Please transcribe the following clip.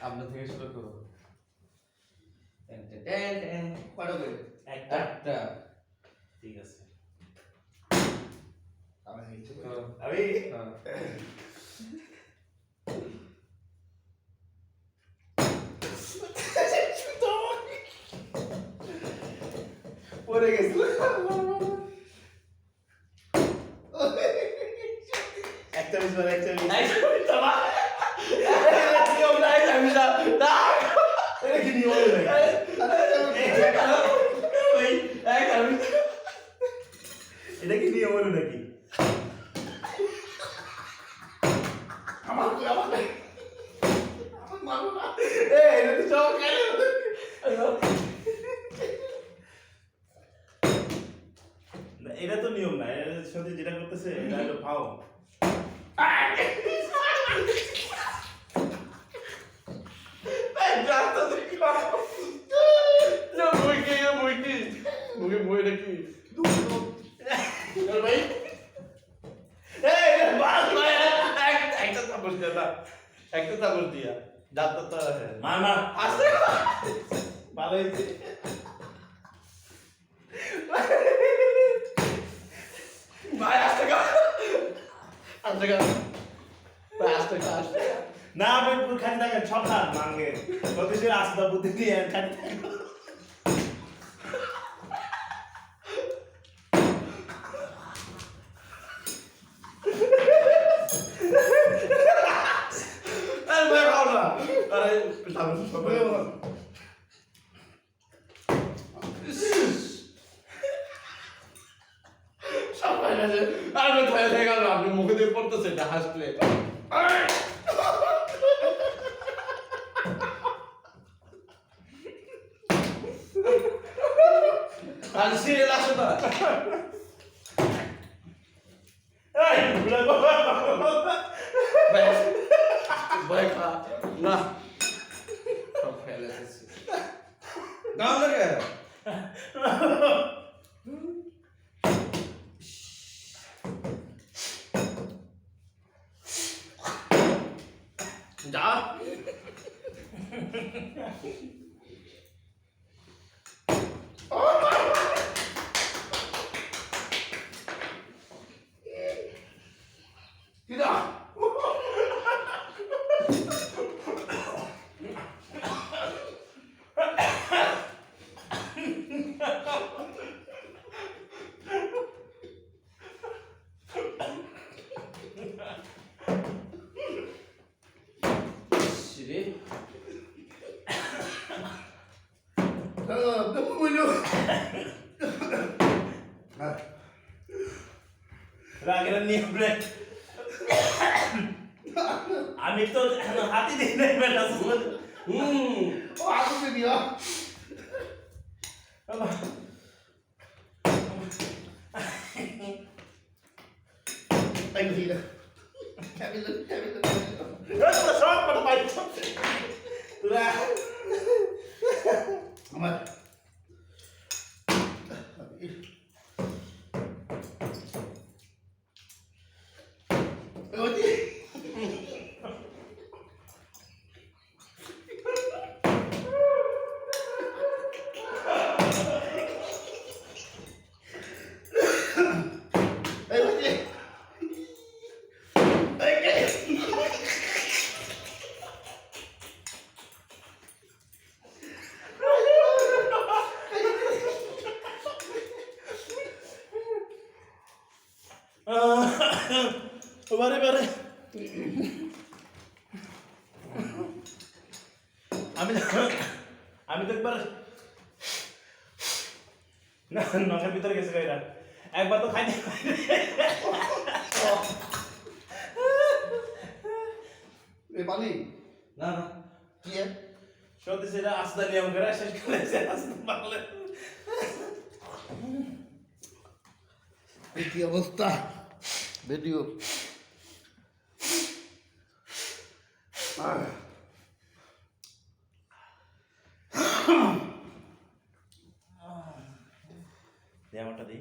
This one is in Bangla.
সামনে থেকে শুরু করো। কটা করে? একটা। ঠিক আছে। আমি পড়ে গেছিল। একটা মিস মানে একটা মিস। এটা কি নিয়ম নাকি? এটা কি নিয়ম হলো নাকি? আমার মারো না। এটা তো সব খাইলে এটা তো নিয়ম না। এটা সত্যি যেটা করতেছে এটা হলো ফাও। একটা চামচ দিয়া দাঁত তো মার মার আসতে ভালো হয়েছে। ভাই আসতে গা আসতে গা ভাই আসতে গা আসতে না আপনি পুরো খালি থাকেন সব খান মাঙ্গে প্রতিদিন আসতে বুদ্ধি দিয়ে খালি থাকেন। আরে ভাই খাও না আরে চামচ সব সবাই আছে আরে ভাই হয়ে গেল আপনি মুখে দিয়ে পড়তেছে এটা হাসলে আর সিরিয়াল আসো না এই বুড়া বাবা ভাই ভাই খা না সব ফেলে এসেছি গাও লাগে যা কিরা সিরি রাগের নিয়ম রে আমি তো হাতি দিই নাই বেটা ও আসতে দিও তাই দিই না তোরা সব পড়া পাই তোরা আমার বারে বারে আমি তো একবার না নখের ভিতরে গেছে গাইরা একবার তো খাইতে পানি না না কি সত্যি সেটা আস্তে নিয়ম করে শেষ করেছে আস্তে পারলে কি অবস্থা ভিডিও আমারটা দিই